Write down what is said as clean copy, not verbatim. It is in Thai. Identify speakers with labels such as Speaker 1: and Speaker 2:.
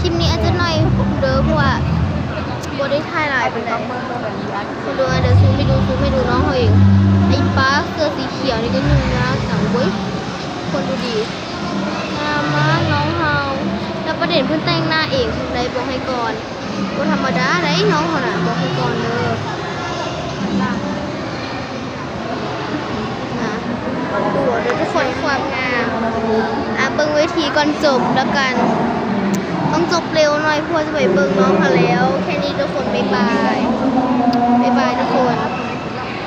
Speaker 1: ลิปนี้อาจจะหน่อยเด้อเพราะว่าบ่ได้ถ่ายหลายปานใดมาดูเดี๋ยวซูมให้ดูน้องเขาเองไอ้ป้าเสื้อสีเขียวนี่ก็ยุ่งยากจังเว้ยคนดูดีงามมากน้องเฮาแล้วประเด็นเพิ่นแต่งหน้าเองเพิ่นได้บอกให้ก่อนบ่ธรรมดาได้น้องเขาน่ะบอกให้ก่อนเด้อดูเดี๋ยวทุกคนความงามเบิ่งเวทีก่อนจบแล้วกันต้องจบเร็วหน่อยเพราะจะไปเบิ่งน้องเขาแล้วแค่นี้ทุกคนบ๊ายบายทุกคน